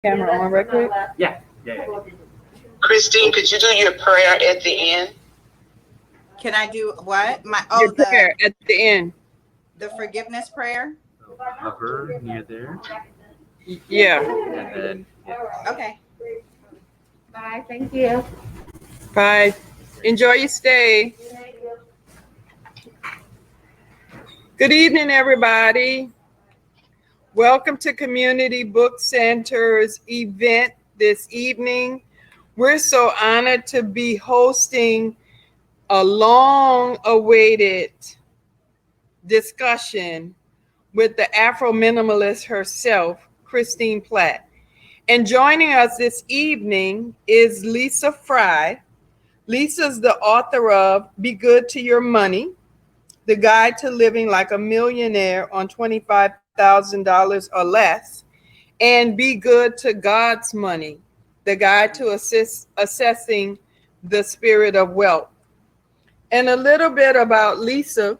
Camera on right quick. Yeah. Christine, could you do your prayer at the end? Can I do what? Your prayer at the end. The forgiveness prayer? So hover near there, Yeah. and then Okay. Bye. Thank you. Bye. Enjoy your stay. Good evening, everybody. Welcome to Community Book Center's event this evening. We're so honored to be hosting a long-awaited discussion with the Afrominimalist herself, Christine Platt. And joining us this evening is Lisa Fry. Lisa's the author of Be Good to Your Money, The Guide to Living Like a Millionaire on $25,000 or Less, and Be Good to God's Money, The Guide to Assessing the Spirit of Wealth. And a little bit about Lisa.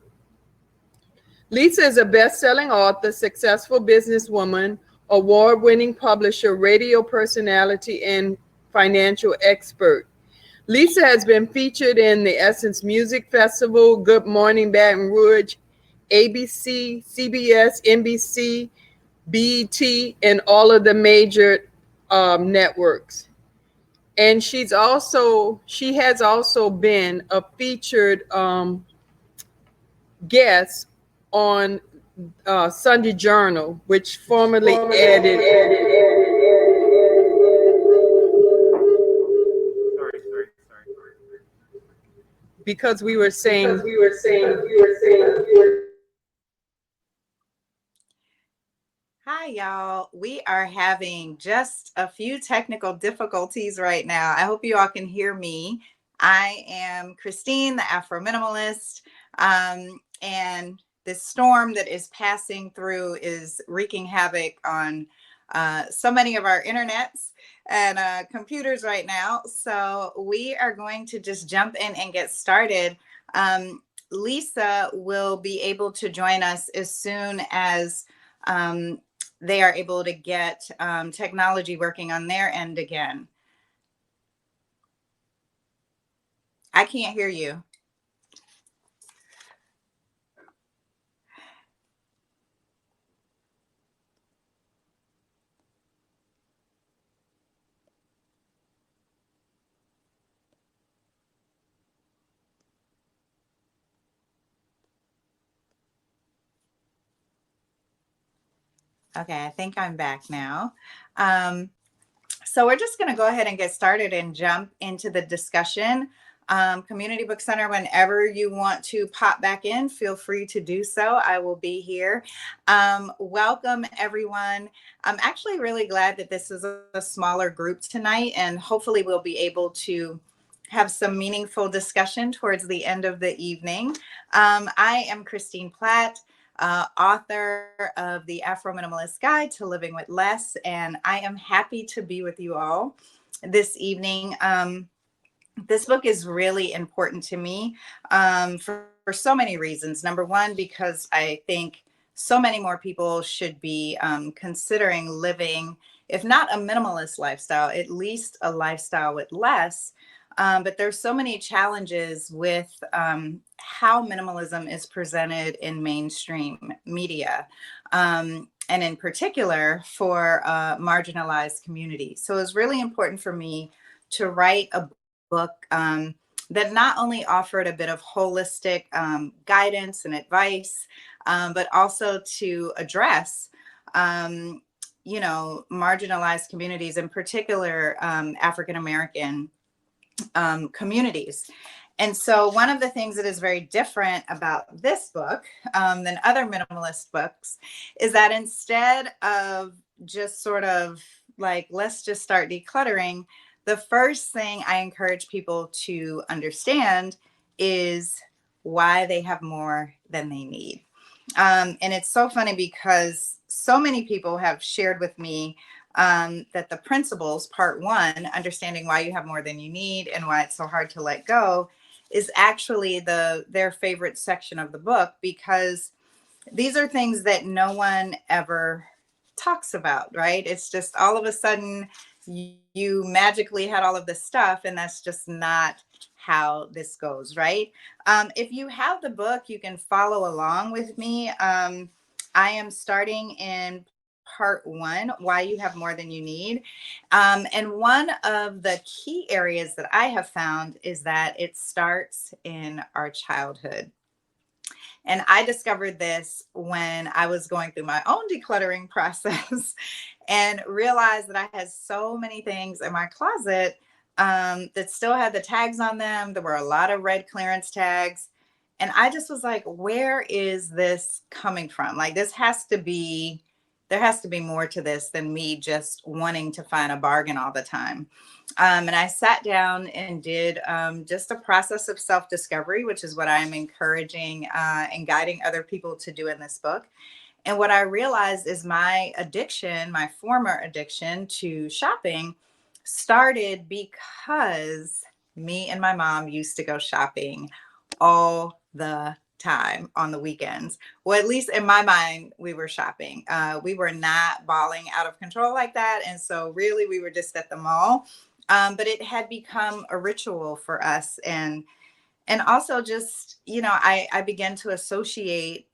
Lisa is a best-selling author, successful businesswoman, award-winning publisher, radio personality, and financial expert. Lisa has been featured in the Essence Music Festival, Good Morning Baton Rouge, ABC, CBS, NBC, BET, and all of the major networks. And she has also been a featured guest on Sunday Journal, which formerly added. sorry. Because we were saying. Hi, y'all. We are having just a few technical difficulties right now. I hope you all can hear me. I am Christine, the Afrominimalist, and this storm that is passing through is wreaking havoc on so many of our internets and computers right now. So we are going to just jump in and get started. Lisa will be able to join us as soon as they are able to get technology working on their end again. I can't hear you. Okay, I think I'm back now. So we're just going to go ahead and get started and jump into the discussion. Community Book Center, whenever you want to pop back in, feel free to do so. I will be here. Welcome, everyone. I'm actually really glad that this is a smaller group tonight, and hopefully we'll be able to have some meaningful discussion towards the end of the evening. I am Christine Platt, author of the Afro-Minimalist Guide to Living with Less, and I am happy to be with you all this evening. This book is really important to me for so many reasons. Number one, because I think so many more people should be considering living, if not a minimalist lifestyle, at least a lifestyle with less. But there's so many challenges with how minimalism is presented in mainstream media, and in particular for marginalized communities. So it's really important for me to write a book that not only offered a bit of holistic guidance and advice, but also to address marginalized communities, in particular African American communities. And so one of the things that is very different about this book than other minimalist books is that instead of just sort of like, let's just start decluttering, the first thing I encourage people to understand is why they have more than they need. And it's so funny because so many people have shared with me that the principles, part one, understanding why you have more than you need and why it's so hard to let go, is actually their favorite section of the book, because these are things that no one ever talks about, right? It's just all of a sudden you magically had all of this stuff, and that's just not how this goes, right? If you have the book, you can follow along with me. I am starting in part 1, why you have more than you need. And one of the key areas that I have found is that it starts in our childhood. And I discovered this when I was going through my own decluttering process and realized that I had so many things in my closet that still had the tags on them. There were a lot of red clearance tags. And I just was like, where is this coming from? Like, there has to be more to this than me just wanting to find a bargain all the time. And I sat down and did just a process of self-discovery, which is what I'm encouraging and guiding other people to do in this book. And what I realized is my addiction, my former addiction to shopping, started because me and my mom used to go shopping all the time on the weekends. Well, at least in my mind, we were shopping. We were not balling out of control like that. And so really we were just at the mall. But it had become a ritual for us. And also just, I began to associate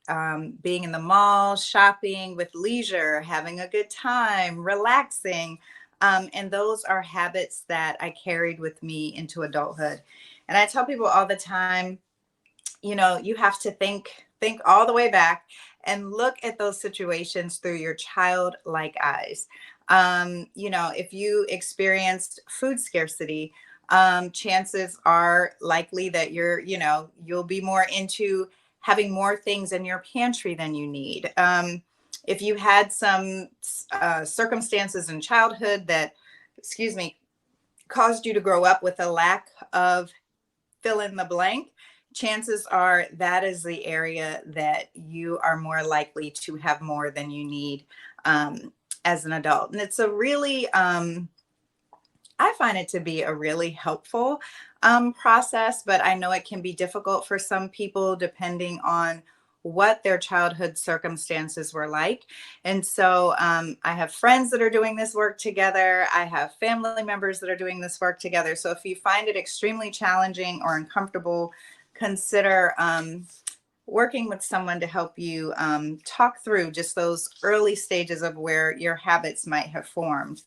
being in the mall, shopping with leisure, having a good time, relaxing. And those are habits that I carried with me into adulthood. And I tell people all the time, you have to think all the way back and look at those situations through your childlike eyes. If you experienced food scarcity, chances are likely that you'll be more into having more things in your pantry than you need. If you had some circumstances in childhood that, caused you to grow up with a lack of fill in the blank, chances are that is the area that you are more likely to have more than you need as an adult. And it's a really, I find it to be a really helpful process, but I know it can be difficult for some people depending on what their childhood circumstances were like. And so I have friends that are doing this work together. I have family members that are doing this work together. So if you find it extremely challenging or uncomfortable, consider working with someone to help you talk through just those early stages of where your habits might have formed.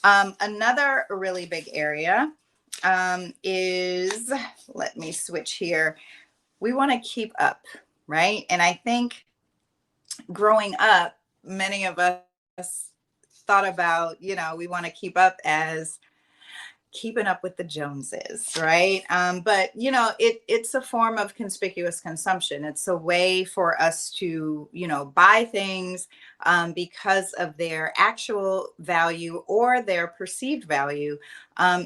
Another really big area is, let me switch here. We want to keep up, right? And I think growing up, many of us thought about, we want to keep up as keeping up with the Joneses, right? But it's a form of conspicuous consumption. It's a way for us to, buy things because of their actual value or their perceived value,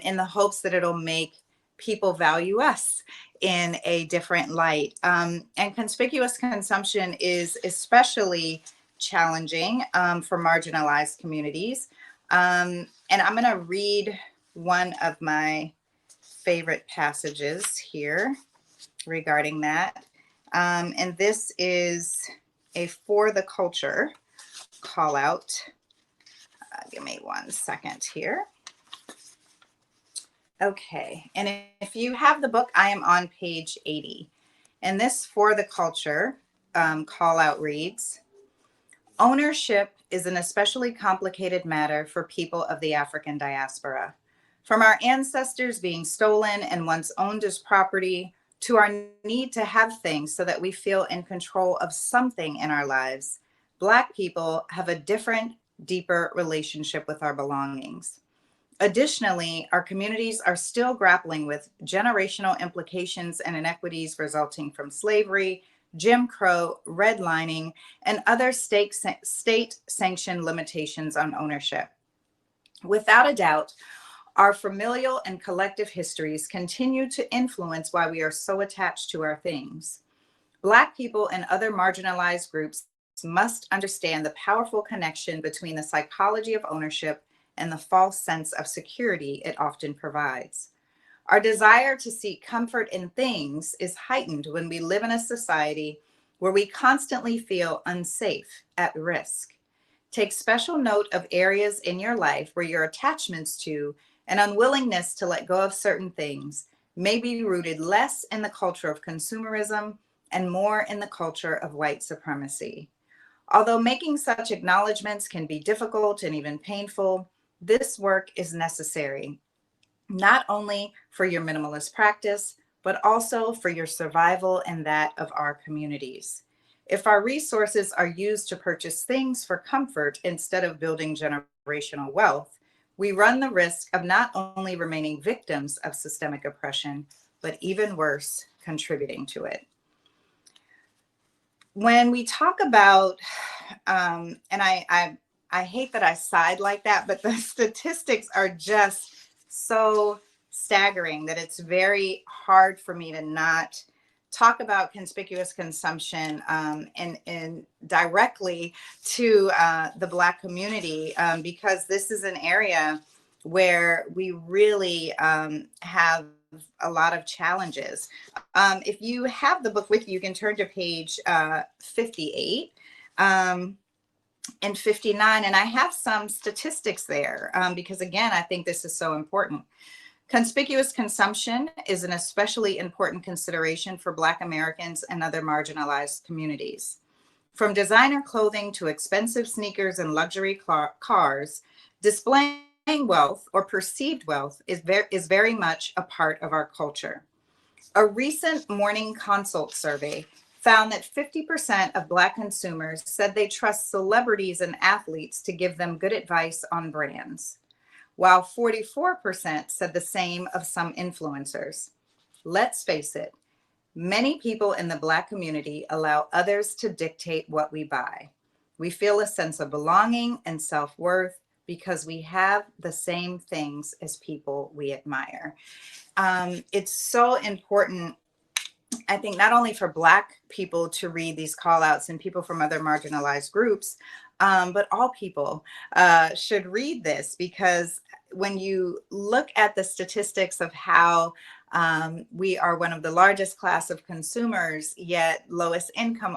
in the hopes that it'll make people value us in a different light. And conspicuous consumption is especially challenging for marginalized communities. And I'm going to read one of my favorite passages here regarding that. And this is a For the Culture call out. Give me 1 second here. Okay, and if you have the book, I am on page 80. And this For the Culture call out reads, "Ownership is an especially complicated matter for people of the African diaspora. From our ancestors being stolen and once owned as property, to our need to have things so that we feel in control of something in our lives, Black people have a different, deeper relationship with our belongings. Additionally, our communities are still grappling with generational implications and inequities resulting from slavery, Jim Crow, redlining, and other state-sanctioned limitations on ownership. Without a doubt, our familial and collective histories continue to influence why we are so attached to our things. Black people and other marginalized groups must understand the powerful connection between the psychology of ownership and the false sense of security it often provides. Our desire to seek comfort in things is heightened when we live in a society where we constantly feel unsafe, at risk. Take special note of areas in your life where your attachments to and unwillingness to let go of certain things may be rooted less in the culture of consumerism and more in the culture of white supremacy. Although making such acknowledgments can be difficult and even painful, this work is necessary, not only for your minimalist practice, but also for your survival and that of our communities. If our resources are used to purchase things for comfort instead of building generational wealth, we run the risk of not only remaining victims of systemic oppression, but even worse, contributing to it. When we talk about, and I hate that I sighed like that, but the statistics are just so staggering that it's very hard for me to not talk about conspicuous consumption and directly to the Black community, because this is an area where we really have a lot of challenges. If you have the book with you, you can turn to page 58 and 59. And I have some statistics there because, again, I think this is so important. Conspicuous consumption is an especially important consideration for Black Americans and other marginalized communities. From designer clothing to expensive sneakers and luxury cars, displaying wealth or perceived wealth is very much a part of our culture. A recent Morning Consult survey found that 50% of Black consumers said they trust celebrities and athletes to give them good advice on brands, while 44% said the same of some influencers. Let's face it, many people in the Black community allow others to dictate what we buy. We feel a sense of belonging and self-worth because we have the same things as people we admire. It's so important, I think, not only for Black people to read these call outs and people from other marginalized groups, but all people should read this, because when you look at the statistics of how we are one of the largest class of consumers, yet lowest income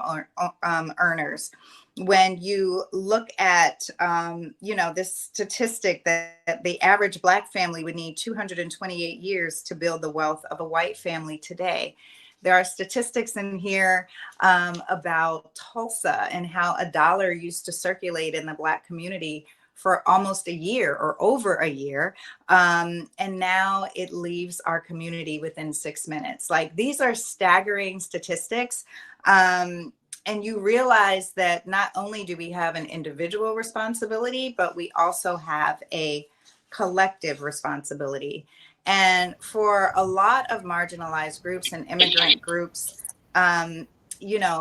earners, when you look at, this statistic that the average Black family would need 228 years to build the wealth of a white family today. There are statistics in here about Tulsa and how $1 used to circulate in the Black community for almost a year or over a year. And now it leaves our community within 6 minutes. Like, these are staggering statistics. And you realize that not only do we have an individual responsibility, but we also have a collective responsibility. And for a lot of marginalized groups and immigrant groups,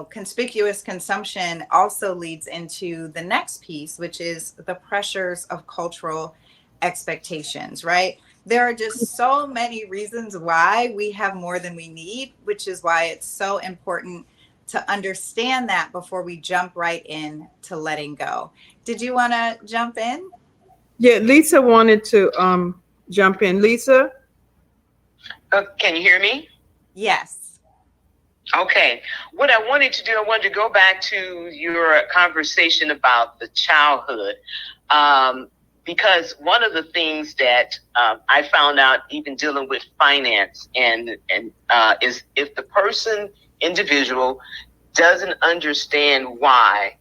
conspicuous consumption also leads into the next piece, which is the pressures of cultural expectations, right? There are just so many reasons why we have more than we need, which is why it's so important to understand that before we jump right in to letting go. Did you want to jump in? Yeah, Lisa wanted to jump in. Lisa? Can you hear me? Yes. Okay. What I wanted to do, I wanted to go back to your conversation about the childhood. Because one of the things that I found out, even dealing with finance, is if the individual doesn't understand why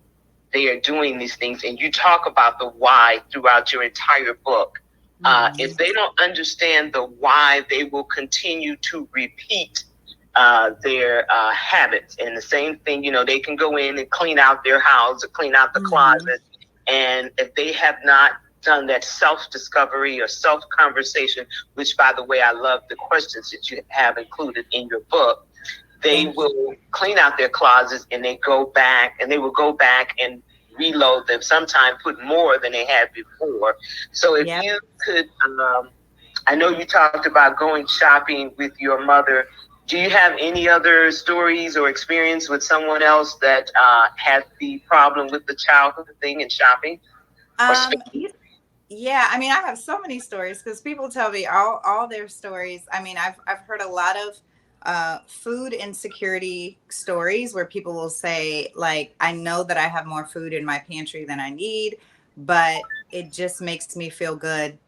they are doing these things, and you talk about the why throughout your entire book. If they don't understand the why, they will continue to repeat their habits. And the same thing, they can go in and clean out their house or clean out the closet. And if they have not done that self-discovery or self-conversation, which, by the way, I love the questions that you have included in your book, they will clean out their closets and they will go back and reload them, sometimes put more than they had before. So if you could, I know you talked about going shopping with your mother. Do you have any other stories or experience with someone else that had the problem with the childhood thing and shopping? Yeah, I mean, I have so many stories because people tell me all their stories. I mean, I've heard a lot of food insecurity stories where people will say, like, I know that I have more food in my pantry than I need, but it just makes me feel good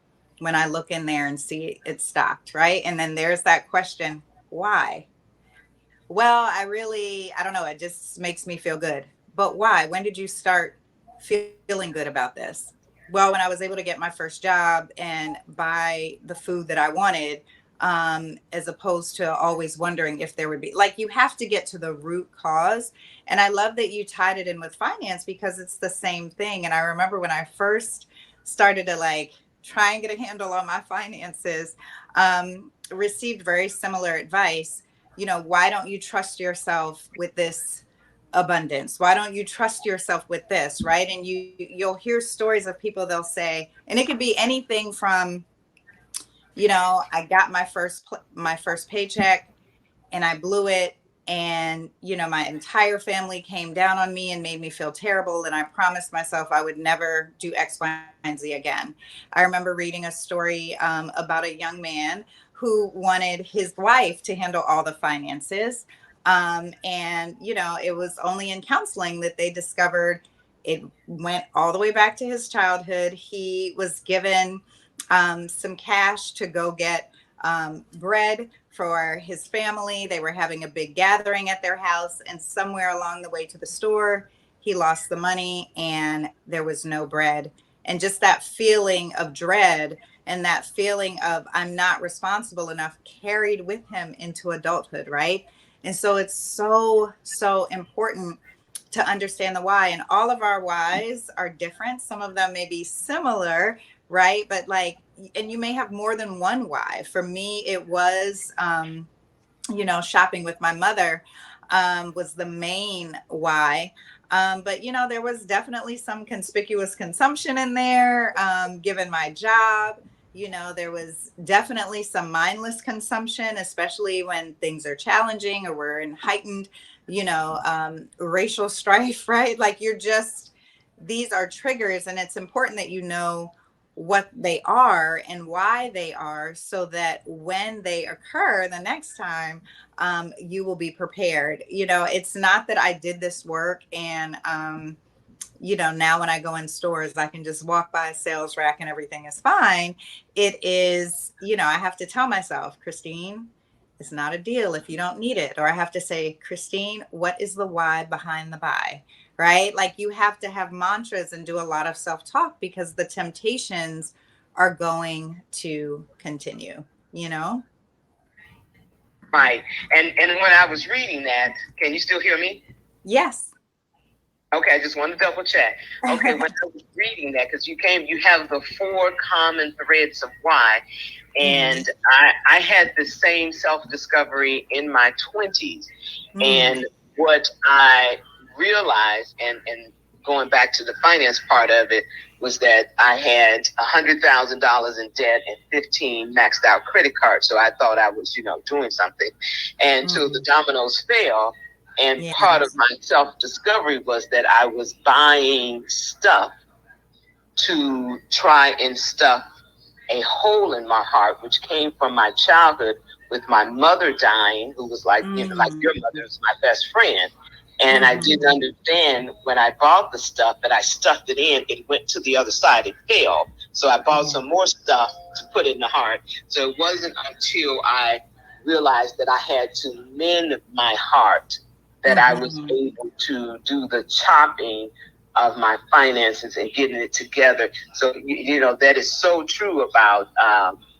when I look in there and see it's stocked, right? And then there's that question, why? Well, I don't know, it just makes me feel good. But why? When did you start feeling good about this? Well, when I was able to get my first job and buy the food that I wanted, as opposed to always wondering if there would be, like, you have to get to the root cause. And I love that you tied it in with finance because it's the same thing. And I remember when I first started to like try and get a handle on my finances, received very similar advice. You know, why don't you trust yourself with this abundance? Why don't you trust yourself with this, right? And you'll hear stories of people, they'll say, and it could be anything from, you know, I got my first paycheck and I blew it, and you know, my entire family came down on me and made me feel terrible, and I promised myself I would never do X, Y, and Z again. I remember reading a story about a young man who wanted his wife to handle all the finances, and you know, it was only in counseling that they discovered it went all the way back to his childhood. He was given some cash to go get bread for his family. They were having a big gathering at their house, and somewhere along the way to the store, he lost the money and there was no bread. And just that feeling of dread and that feeling of I'm not responsible enough carried with him into adulthood, right? And so it's so, so important to understand the why. And all of our whys are different. Some of them may be similar, right? But like, and you may have more than one why. For me, it was, you know, shopping with my mother was the main why. But, you know, there was definitely some conspicuous consumption in there, given my job. You know, there was definitely some mindless consumption, especially when things are challenging or we're in heightened, you know, racial strife, right? Like you're just, these are triggers, and it's important that you know what they are and why they are, so that when they occur the next time, you will be prepared. You know, it's not that I did this work and, you know, now when I go in stores, I can just walk by a sales rack and everything is fine. It is, you know, I have to tell myself, Christine, it's not a deal if you don't need it. Or I have to say, Christine, what is the why behind the buy? Right? Like you have to have mantras and do a lot of self-talk because the temptations are going to continue, you know? Right. And when I was reading that, can you still hear me? Yes. Okay, I just want to double check. Okay, when I was reading that, because you have the 4 common threads of why, and I had the same self-discovery in my 20s. And what I realized, and going back to the finance part of it, was that I had $100,000 in debt and 15 maxed out credit cards. So I thought I was, you know, doing something. And until the dominoes fell. And part of my self-discovery was that I was buying stuff to try and stuff a hole in my heart, which came from my childhood with my mother dying, who was like, you know, like your mother was my best friend. And I didn't understand when I bought the stuff that I stuffed it in, it went to the other side, it fell. So I bought some more stuff to put in the heart. So it wasn't until I realized that I had to mend my heart that I was able to do the chopping of my finances and getting it together. So, you know, that is so true about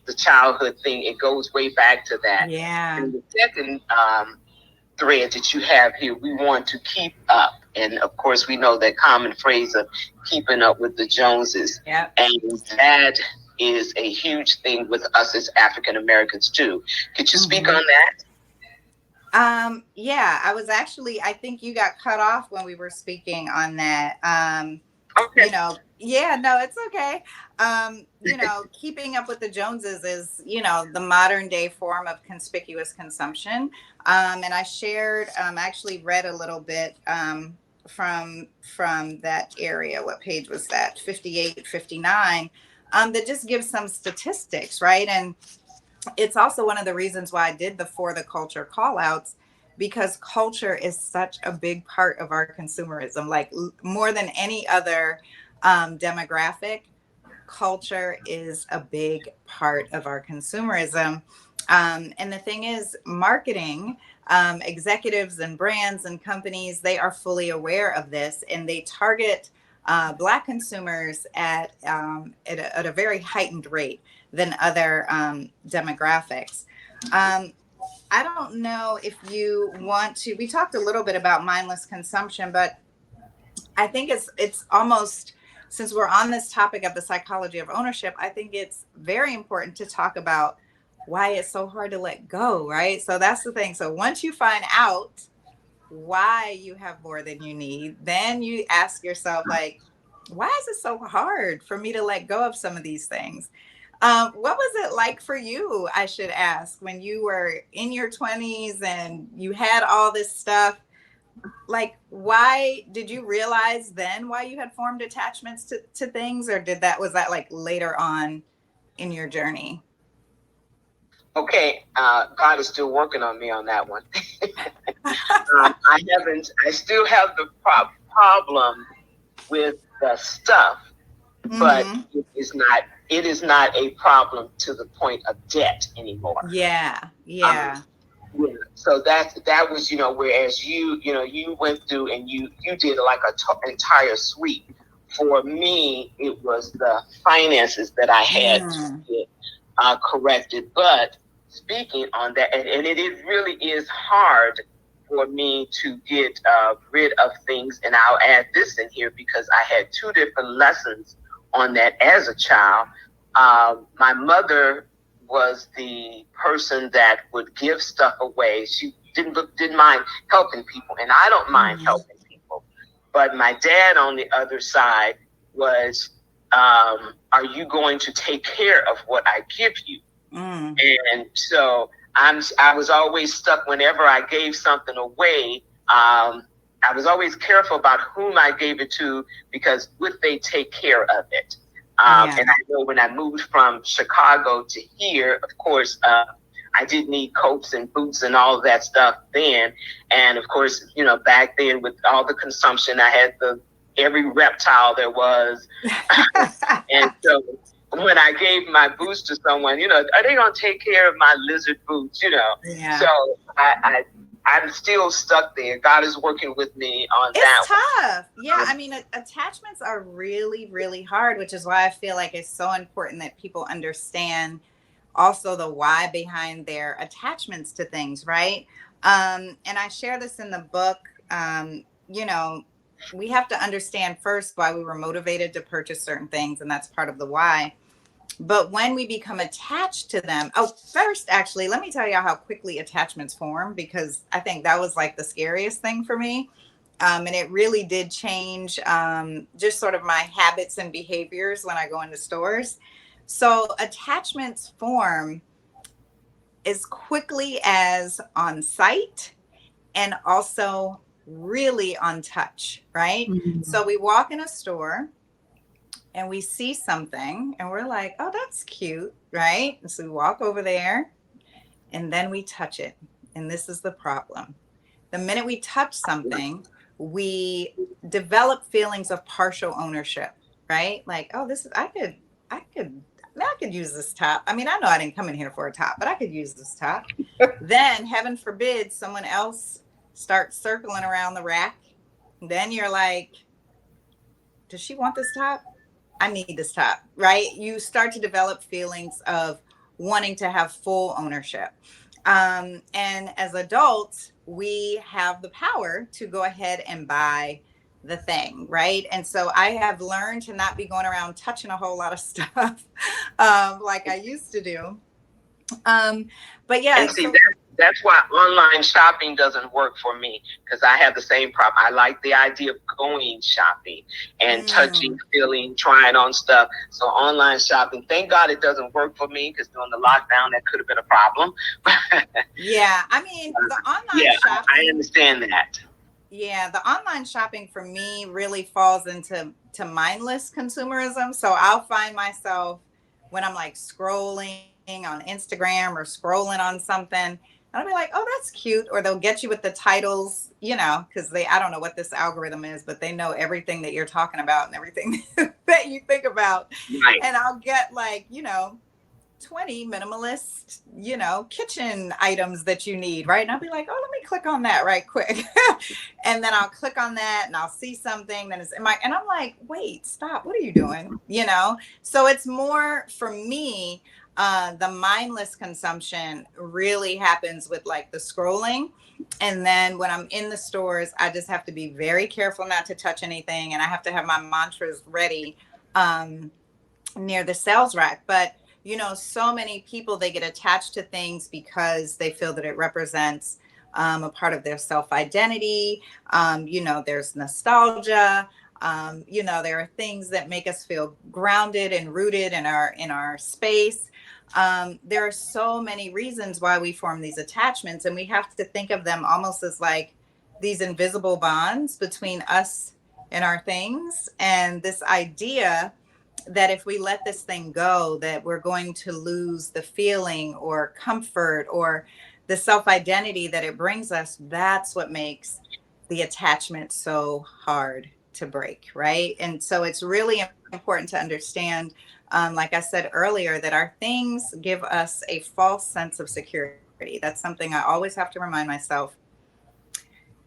the childhood thing. It goes way back to that. Yeah. And the second thread that you have here, we want to keep up. And of course, we know that common phrase of keeping up with the Joneses. Yep. And that is a huge thing with us as African Americans too. Could you speak on that? Yeah, I think you got cut off when we were speaking on that. Okay. You know, yeah, no, it's okay. You know, keeping up with the Joneses is, you know, the modern day form of conspicuous consumption. And I shared, actually read a little bit, from that area. What page was that? 58, 59, that just gives some statistics, right? And it's also one of the reasons why I did the For the Culture call outs, because culture is such a big part of our consumerism, like more than any other demographic. Culture is a big part of our consumerism. And the thing is, marketing executives and brands and companies, they are fully aware of this, and they target Black consumers at a very heightened rate than other demographics. I don't know if you want to. We talked a little bit about mindless consumption, but I think it's almost, since we're on this topic of the psychology of ownership, I think it's very important to talk about why it's so hard to let go, right? So that's the thing. So once you find out why you have more than you need, then you ask yourself, like, why is it so hard for me to let go of some of these things? What was it like for you, I should ask, when you were in your 20s and you had all this stuff? Like, why did you realize then why you had formed attachments to things, or was that like later on in your journey? Okay, God is still working on me on that one. I still have the problem with the stuff, but it is not a problem to the point of debt anymore. Yeah. So that was, whereas you went through and you did like entire sweep. For me, it was the finances that I had to get corrected. But speaking on that, and it really is hard for me to get rid of things. And I'll add this in here because I had two different lessons on that as a child. My mother was the person that would give stuff away. She didn't mind helping people, and I don't mind helping people. But my dad on the other side was, are you going to take care of what I give you? And so I was always stuck whenever I gave something away. I was always careful about whom I gave it to, because would they take care of it? And I know when I moved from Chicago to here, of course, I did need coats and boots and all of that stuff then. And of course, back then with all the consumption, I had every reptile there was. And so when I gave my boots to someone, are they going to take care of my lizard boots? Yeah. So I'm still stuck there. God is working with me on that. It's tough. Yeah. I mean, attachments are really, really hard, which is why I feel like it's so important that people understand also the why behind their attachments to things, right? And I share this in the book. We have to understand first why we were motivated to purchase certain things, and that's part of the why. But when we become attached to them, first, actually, let me tell you how quickly attachments form, because I think that was like the scariest thing for me. And it really did change just sort of my habits and behaviors when I go into stores. So attachments form as quickly as on sight and also really on touch, right? So we walk in a store and we see something and we're like, oh, that's cute, right? And so we walk over there and then we touch it. And this is the problem. The minute we touch something, we develop feelings of partial ownership, right? Like, oh, I could use this top. I mean, I know I didn't come in here for a top, but I could use this top. Then, heaven forbid, someone else starts circling around the rack. Then you're like, does she want this top? I need this top, right? You start to develop feelings of wanting to have full ownership. And as adults, we have the power to go ahead and buy the thing, right? And so I have learned to not be going around touching a whole lot of stuff like I used to do. But yeah. And see, that's why online shopping doesn't work for me, because I have the same problem. I like the idea of going shopping and touching, feeling, trying on stuff. So online shopping, thank God it doesn't work for me, because during the lockdown, that could have been a problem. Yeah, I mean, the online shopping. I understand that. Yeah, the online shopping for me really falls into mindless consumerism. So I'll find myself when I'm like scrolling on Instagram or scrolling on something, and I'll be like, oh, that's cute. Or they'll get you with the titles, because I don't know what this algorithm is, but they know everything that you're talking about and everything that you think about. Right. And I'll get 20 minimalist, kitchen items that you need, right? And I'll be like, oh, let me click on that right quick. And then I'll click on that and I'll see something that is and I'm like, wait, stop. What are you doing? So it's more for me, the mindless consumption really happens with the scrolling. And then when I'm in the stores, I just have to be very careful not to touch anything. And I have to have my mantras ready near the sales rack. But so many people, they get attached to things because they feel that it represents a part of their self-identity. There's nostalgia. There are things that make us feel grounded and rooted in our space. There are so many reasons why we form these attachments, and we have to think of them almost as these invisible bonds between us and our things. And this idea that if we let this thing go, that we're going to lose the feeling or comfort or the self-identity that it brings us. That's what makes the attachment so hard to break, right? And so it's really important to understand, like I said earlier, that our things give us a false sense of security. That's something I always have to remind myself.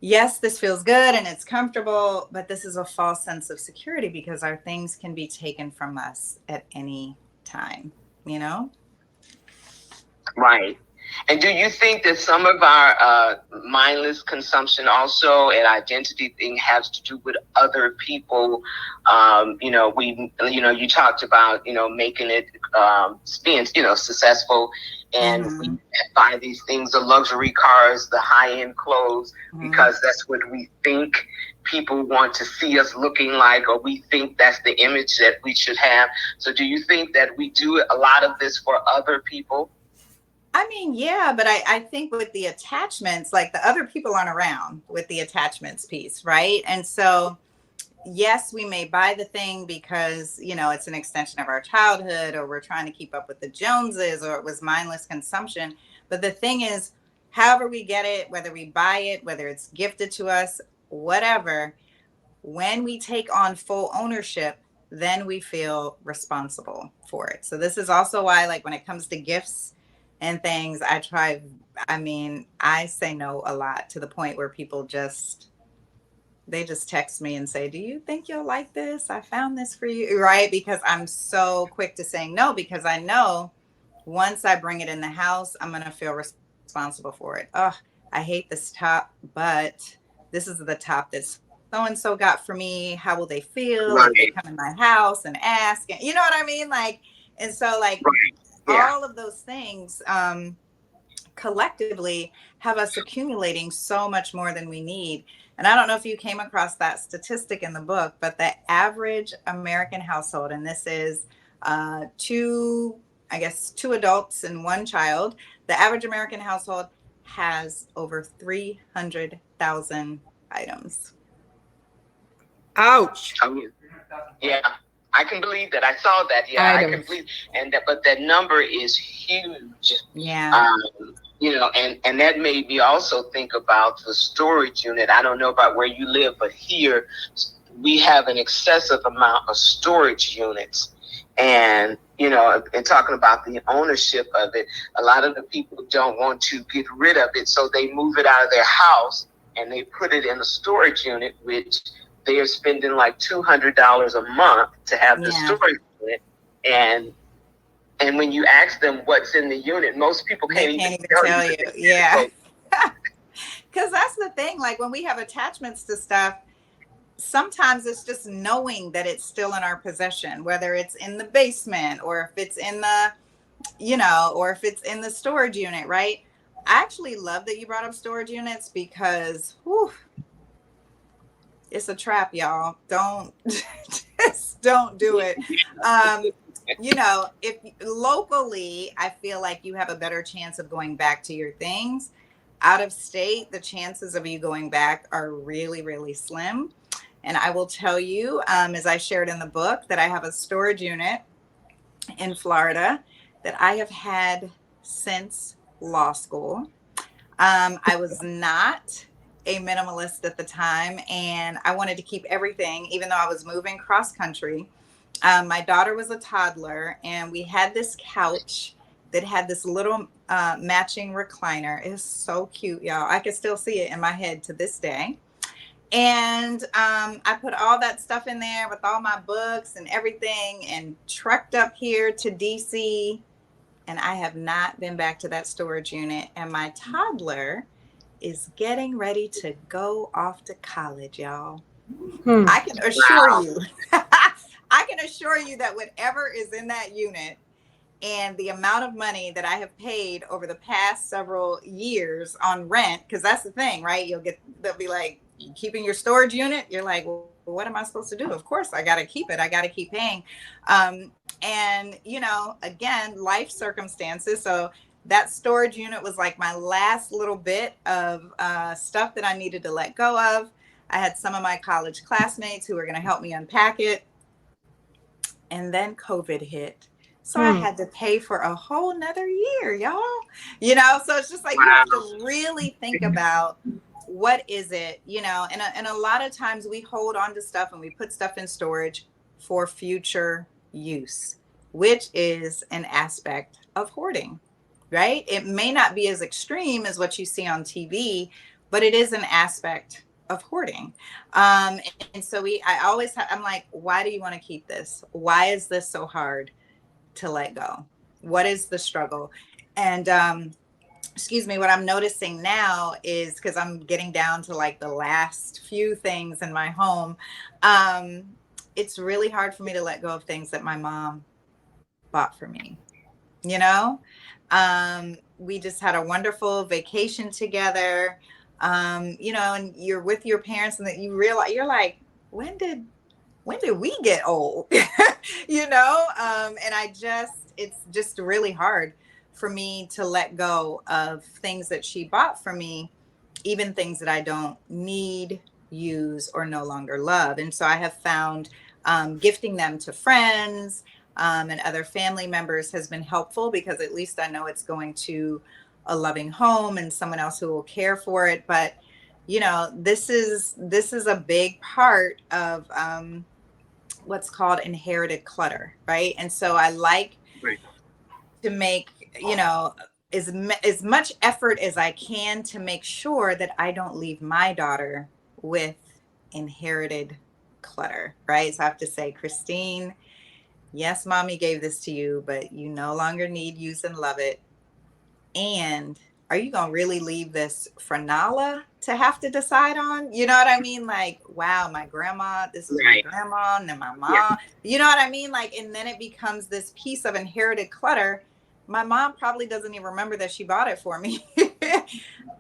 Yes, this feels good and it's comfortable, but this is a false sense of security because our things can be taken from us at any time, Right. And do you think that some of our mindless consumption also and identity thing has to do with other people? You talked about, making it being, successful, and we buy these things, the luxury cars, the high-end clothes, because that's what we think people want to see us looking like, or we think that's the image that we should have. So do you think that we do a lot of this for other people? I mean, yeah, but I think with the attachments, the other people aren't around with the attachments piece, right? And so, yes, we may buy the thing because, it's an extension of our childhood, or we're trying to keep up with the Joneses, or it was mindless consumption. But the thing is, however we get it, whether we buy it, whether it's gifted to us, whatever, when we take on full ownership, then we feel responsible for it. So this is also why, when it comes to gifts and things, I say no a lot, to the point where people they just text me and say, do you think you'll like this? I found this for you, right? Because I'm so quick to saying no, because I know once I bring it in the house, I'm going to feel responsible for it. Oh, I hate this top, but this is the top that's so-and-so got for me. How will they feel if they come in my house and ask? And you know what I mean? And so all of those things collectively have us accumulating so much more than we need. And I don't know if you came across that statistic in the book, but the average American household, and this is two adults and one child, the average American household has over 300,000 items. Ouch. Yeah. I can believe that. I saw that. Yeah, items. I can believe, but that number is huge. Yeah. And that made me also think about the storage unit. I don't know about where you live, but here we have an excessive amount of storage units. And, and talking about the ownership of it, a lot of the people don't want to get rid of it. So they move it out of their house and they put it in a storage unit, which they are spending $200 a month to have the storage unit. And when you ask them what's in the unit, most people can't even tell you. Yeah. Because that's the thing. When we have attachments to stuff, sometimes it's just knowing that it's still in our possession, whether it's in the basement or if it's in the, or if it's in the storage unit, right? I actually love that you brought up storage units because, it's a trap, y'all. Don't do it. If locally, I feel like you have a better chance of going back to your things. Out of state, the chances of you going back are really, really slim. And I will tell you, as I shared in the book, that I have a storage unit in Florida, that I have had since law school. I was not a minimalist at the time, and I wanted to keep everything, even though I was moving cross country. My daughter was a toddler, and we had this couch that had this little matching recliner. It was so cute, y'all. I can still see it in my head to this day. And I put all that stuff in there with all my books and everything, and trucked up here to DC. And I have not been back to that storage unit. And my toddler is getting ready to go off to college, y'all. I can assure you, I can assure you that whatever is in that unit and the amount of money that I have paid over the past several years on rent, because that's the thing, right? They'll be like, you keeping your storage unit? You're like, well, what am I supposed to do? Of course, I got to keep it. I got to keep paying. And, again, life circumstances. So that storage unit was like my last little bit of stuff that I needed to let go of. I had some of my college classmates who were going to help me unpack it. And then COVID hit. So I had to pay for a whole nother year, y'all. So it's just like you have to really think about what is it, and a lot of times we hold on to stuff and we put stuff in storage for future use, which is an aspect of hoarding, right? It may not be as extreme as what you see on TV, but it is an aspect of hoarding. And so I'm like, why do you want to keep this? Why is this so hard to let go? What is the struggle? And what I'm noticing now is, because I'm getting down to like the last few things in my home, it's really hard for me to let go of things that my mom bought for me. We just had a wonderful vacation together, and you're with your parents, and that you realize, you're like, when did we get old? And it's just really hard for me to let go of things that she bought for me, even things that I don't need, use, or no longer love. And so I have found gifting them to friends and other family members has been helpful, because at least I know it's going to a loving home and someone else who will care for it. But this is a big part of what's called inherited clutter, right? And so I like to make as much effort as I can to make sure that I don't leave my daughter with inherited clutter, right? So I have to say, Christine, yes, mommy gave this to you, but you no longer need, use, and love it. And are you going to really leave this for Nala to have to decide on? You know what I mean? Like, wow, my grandma, this is my grandma, and then my mom, you know what I mean? Like, and then it becomes this piece of inherited clutter. My mom probably doesn't even remember that she bought it for me.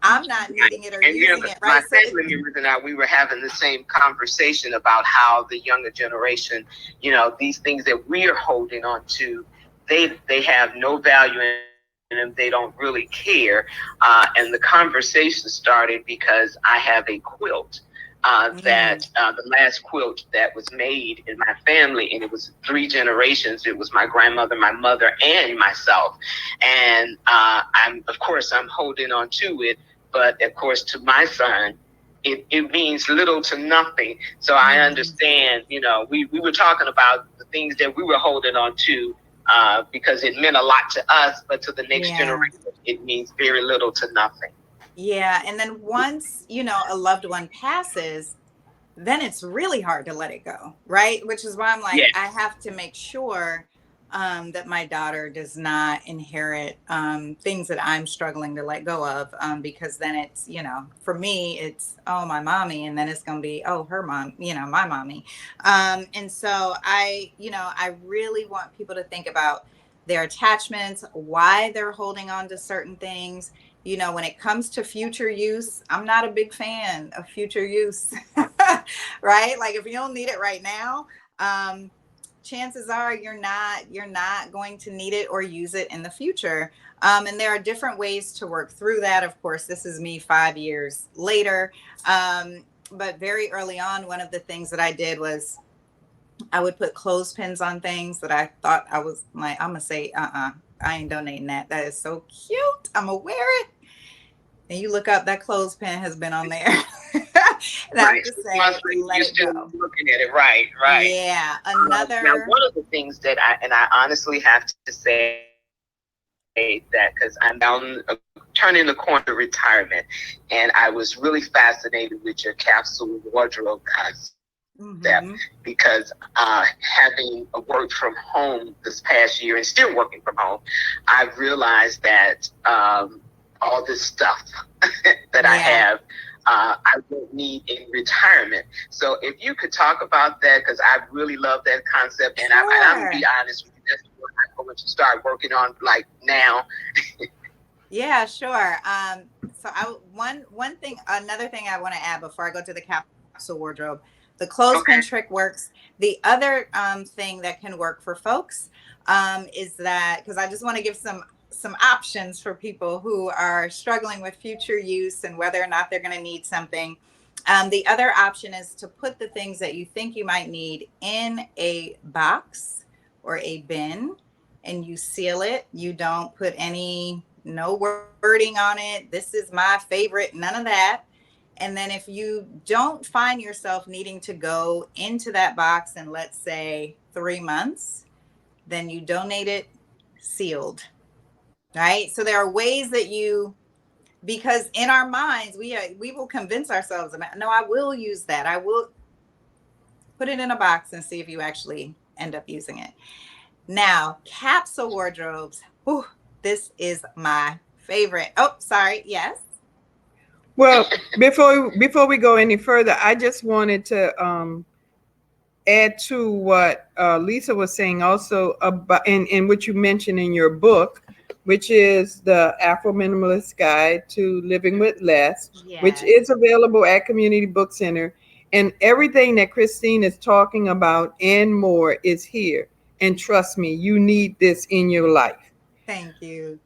I'm not needing it or using it, right? My family members and I, we were having the same conversation about how the younger generation, these things that we are holding on to, they have no value in them. They don't really care. And the conversation started because I have a quilt that the last quilt that was made in my family, and it was 3 generations. It was my grandmother, my mother, and myself. And I'm holding on to it, but of course to my son, it means little to nothing. So I understand, we were talking about the things that we were holding on to because it meant a lot to us, but to the next generation, it means very little to nothing. Yeah. And then once, a loved one passes, then it's really hard to let it go. Right. Which is why I'm like, I have to make sure that my daughter does not inherit things that I'm struggling to let go of, because then it's, for me, it's, oh, my mommy. And then it's going to be, oh, her mom, my mommy. And so I really want people to think about their attachments, why they're holding on to certain things. When it comes to future use, I'm not a big fan of future use, right? Like, if you don't need it right now, chances are you're not going to need it or use it in the future. And there are different ways to work through that. Of course, this is me 5 years later. But very early on, one of the things that I did was I would put clothespins on things that I thought I was like, I'm going to say, I ain't donating that. That is so cute. I'm gonna wear it. And you look up, that clothespin has been on there. And I have Right. to So say, let you're it still go. looking at it. Right. Right. Yeah. Now, Another. one of the things that I honestly have to say that because I'm down, turning the corner to retirement, and I was really fascinated with your capsule wardrobe concept Mhm. because having worked from home this past year and still working from home, I realized that all this stuff that I Yeah. have, I won't need in retirement. So if you could talk about that, because I really love that concept, and I'm gonna be Sure. honest with you, that's what I'm going to start working on like now. Yeah, sure. So one thing, another thing I want to add before I go to the capsule wardrobe, the clothespin Okay. trick works. The other thing that can work for folks is that, because I just want to give some options for people who are struggling with future use and whether or not they're going to need something. The other option is to put the things that you think you might need in a box or a bin, and you seal it. You don't put no wording on it. This is my favorite, none of that. And then if you don't find yourself needing to go into that box in, let's say, 3 months, then you donate it sealed, right? So there are ways that because in our minds, we will convince ourselves, no, I will use that. I will put it in a box and see if you actually end up using it. Now, capsule wardrobes. Whew, this is my favorite. Oh, sorry. Yes. Well, before we go any further, I just wanted to add to what Lisa was saying also about in what you mentioned in your book, which is the Afro-Minimalist Guide to Living with Less, which Yes. is available at Community Book Center. And everything that Christine is talking about and more is here. And trust me, you need this in your life. Thank you.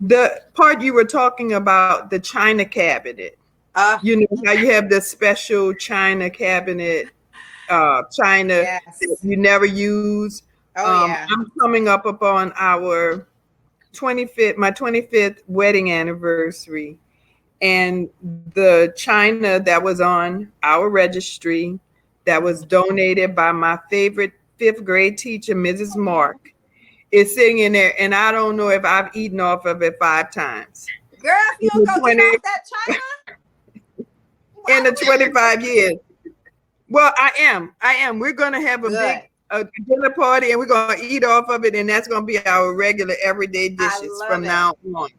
The part you were talking about, the China cabinet, Uh, you know how you have the special China cabinet, China that yes. you never use. Oh, yeah. I'm coming up upon our 25th wedding anniversary, and the China that was on our registry that was donated by my favorite fifth grade teacher, Mrs. Mark, is sitting in there, and I don't know if I've eaten off of it 5 times Girl, if you in don't the go eat 20 off that China, in why the would you? 25 years. Well, I am. We're going to have a Good. big dinner party, and we're going to eat off of it, and that's going to be our regular everyday I dishes love from it. now on.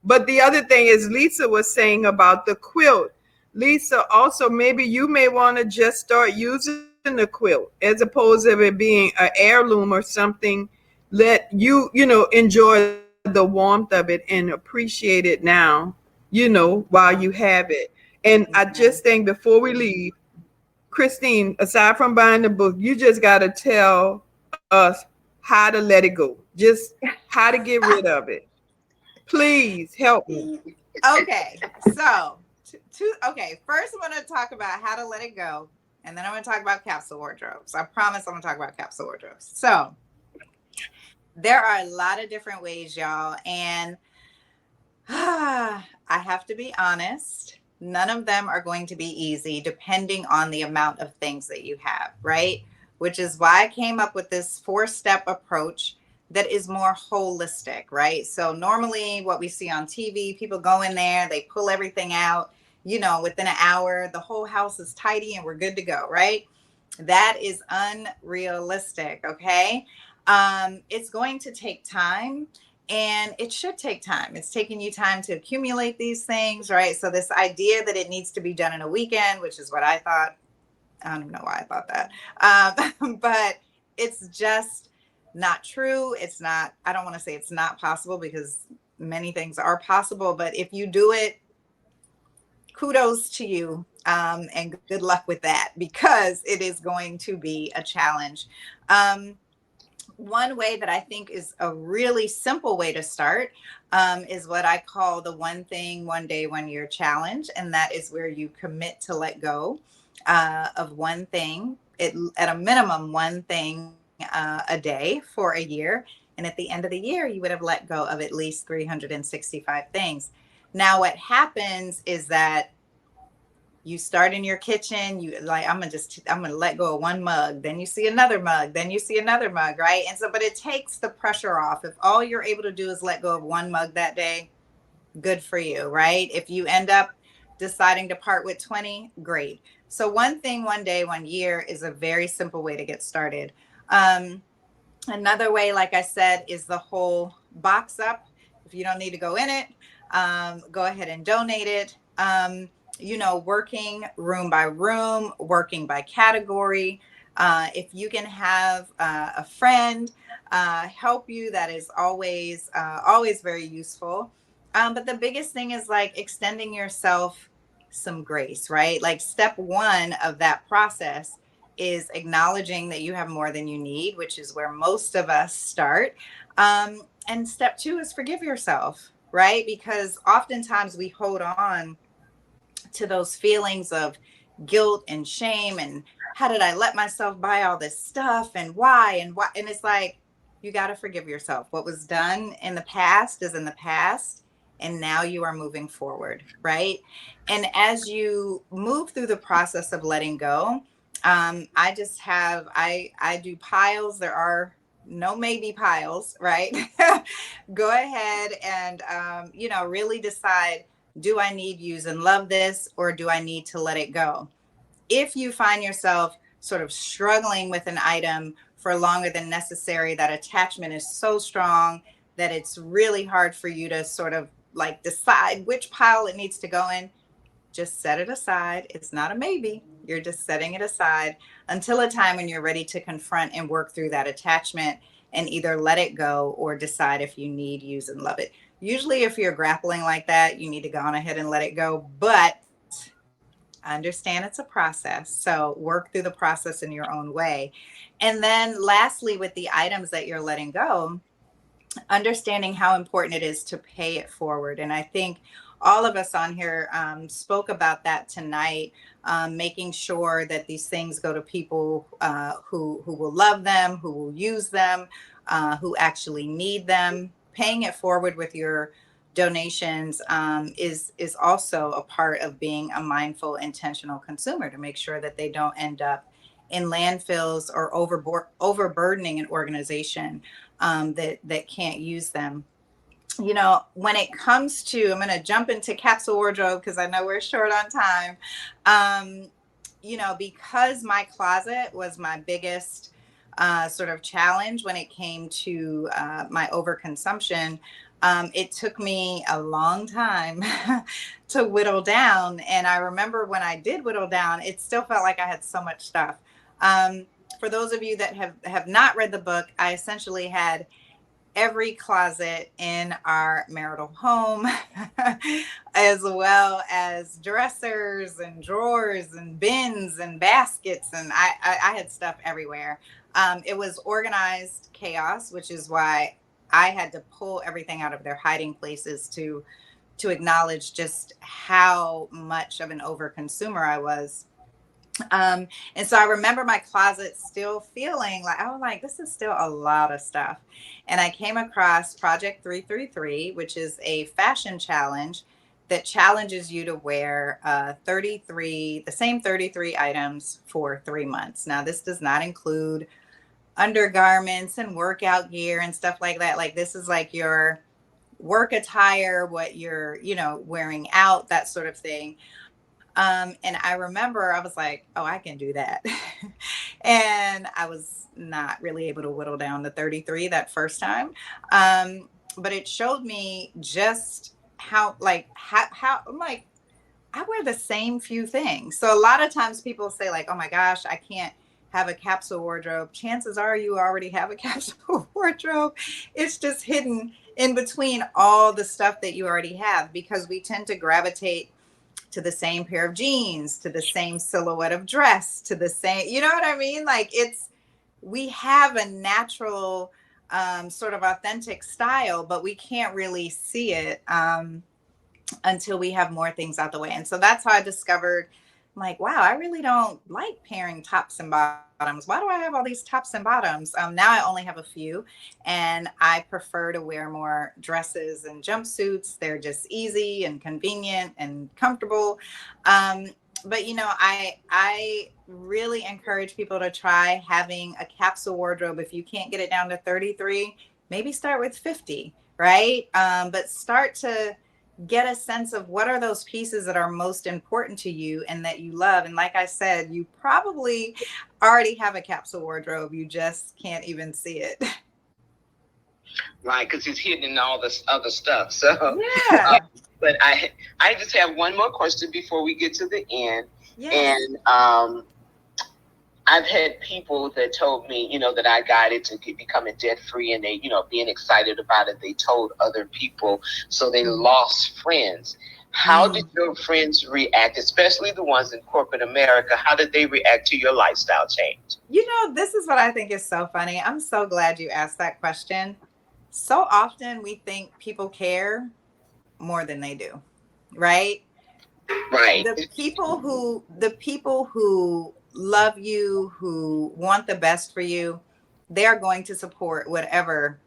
But the other thing is, Lisa was saying about the quilt. Lisa, also, maybe you may want to just start using the quilt as opposed to it being an heirloom or something. Let enjoy the warmth of it and appreciate it now, while you have it. And I Yeah. just think before we leave, Christine, aside from buying the book, you just got to tell us how to let it go, just how to get rid of it. Please help me. Okay. So, okay. First, I'm going to talk about how to let it go. And then I'm going to talk about capsule wardrobes. I promise I'm going to talk about capsule wardrobes. So, there are a lot of different ways, y'all. And I have to be honest, none of them are going to be easy depending on the amount of things that you have, right? Which is why I came up with this 4-step approach that is more holistic, right? So normally what we see on TV, people go in there, they pull everything out, within an hour, the whole house is tidy and we're good to go, right? That is unrealistic, okay? It's going to take time, and it should take time. It's taking you time to accumulate these things, right? So this idea that it needs to be done in a weekend, which is what I thought, I don't even know why I thought that. But it's just not true. It's not, I don't want to say it's not possible, because many things are possible, but if you do it, kudos to you, and good luck with that, because it is going to be a challenge. One way that I think is a really simple way to start is what I call the one thing, one day, 1 year challenge. And that is where you commit to let go of one thing, at a minimum, one thing a day for a year. And at the end of the year, you would have let go of at least 365 things. Now, what happens is that you start in your kitchen, you like, I'm gonna let go of one mug, then you see another mug, then you see another mug, right? And so, but it takes the pressure off. If all you're able to do is let go of one mug that day, good for you, right? If you end up deciding to part with 20, great. So one thing, one day, 1 year is a very simple way to get started. Another way, like I said, is the whole box up. If you don't need to go in it, go ahead and donate it. Working room by room, working by category. If you can have a friend help you, that is always very useful. But the biggest thing is like extending yourself some grace, right? Like step one of that process is acknowledging that you have more than you need, which is where most of us start. And step two is forgive yourself, right? Because oftentimes we hold on to those feelings of guilt and shame and how did I let myself buy all this stuff and why. And it's like, you got to forgive yourself. What was done in the past is in the past, and now you are moving forward, right? And as you move through the process of letting go, I do piles. There are no maybe piles, right? Go ahead and really decide, do I need, use, and love this, or do I need to let it go? If you find yourself sort of struggling with an item for longer than necessary, that attachment is so strong that it's really hard for you to sort of like decide which pile it needs to go in, just set it aside. It's not a maybe. You're just setting it aside until a time when you're ready to confront and work through that attachment and either let it go or decide if you need, use, and love it. Usually if you're grappling like that, you need to go on ahead and let it go. But I understand it's a process. So work through the process in your own way. And then lastly, with the items that you're letting go, understanding how important it is to pay it forward. And I think all of us on here spoke about that tonight, making sure that these things go to people who will love them, who will use them, who actually need them. Paying it forward with your donations is also a part of being a mindful, intentional consumer, to make sure that they don't end up in landfills or overburdening an organization that can't use them. When it comes to, I'm going to jump into capsule wardrobe because I know we're short on time. Because my closet was my biggest sort of challenge when it came to my overconsumption, it took me a long time to whittle down. And I remember when I did whittle down, it still felt like I had so much stuff. For those of you that have not read the book, I essentially had every closet in our marital home, as well as dressers and drawers and bins and baskets. And I had stuff everywhere. It was organized chaos, which is why I had to pull everything out of their hiding places to acknowledge just how much of an overconsumer I was. And so I remember my closet still feeling like, I was like, this is still a lot of stuff. And I came across Project 333, which is a fashion challenge that challenges you to wear the same 33 items for 3 months. Now, this does not include undergarments and workout gear and stuff like that. Like, this is like your work attire, what you're, wearing out, that sort of thing. And I remember I was like, oh, I can do that. And I was not really able to whittle down to 33 that first time. But it showed me just how I'm like, I wear the same few things. So a lot of times people say like, oh my gosh, I can't have a capsule wardrobe. Chances are you already have a capsule wardrobe. It's just hidden in between all the stuff that you already have, because we tend to gravitate to the same pair of jeans, to the same silhouette of dress, to the same, you know what I mean? Like we have a natural sort of authentic style, but we can't really see it until we have more things out the way. And so that's how I discovered I'm like, wow, I really don't like pairing tops and bottoms. Why do I have all these tops and bottoms? Now I only have a few, and I prefer to wear more dresses and jumpsuits. They're just easy and convenient and comfortable. But I really encourage people to try having a capsule wardrobe. If you can't get it down to 33, maybe start with 50, right? But start to get a sense of what are those pieces that are most important to you and that you love. And like I said, you probably already have a capsule wardrobe. You just can't even see it. Right, because it's hidden in all this other stuff. So, Yeah. but I just have one more question before we get to the end. Yes. And I've had people that told me, that I guided to becoming debt free, and they, being excited about it, they told other people, so they lost friends. How did your friends react, especially the ones in corporate America? How did they react to your lifestyle change? This is what I think is so funny. I'm so glad you asked that question. So often we think people care more than they do, right? Right. The people who love you, who want the best for you, they're going to support whatever,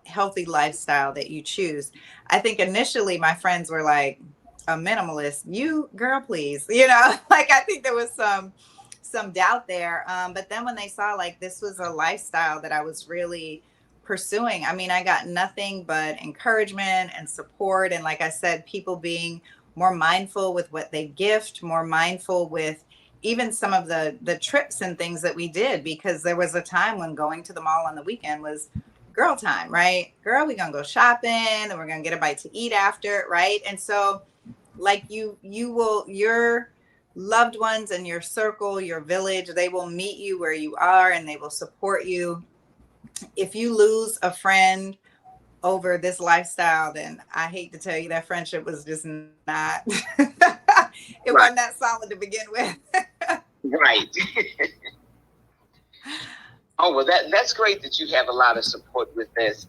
healthy lifestyle that you choose. I think initially my friends were like, a minimalist, you girl, please, like I think there was some doubt there. But then when they saw like this was a lifestyle that I was really pursuing, I mean, I got nothing but encouragement and support. And like I said, people being more mindful with what they gift, more mindful with even some of the trips and things that we did, because there was a time when going to the mall on the weekend was girl time, right? Girl, we're gonna go shopping and we're gonna get a bite to eat after, right? And so like your loved ones and your circle, your village, they will meet you where you are and they will support you. If you lose a friend over this lifestyle, then I hate to tell you that friendship was just not it wasn't that solid to begin with. Right. Oh, well, that's great that you have a lot of support with this,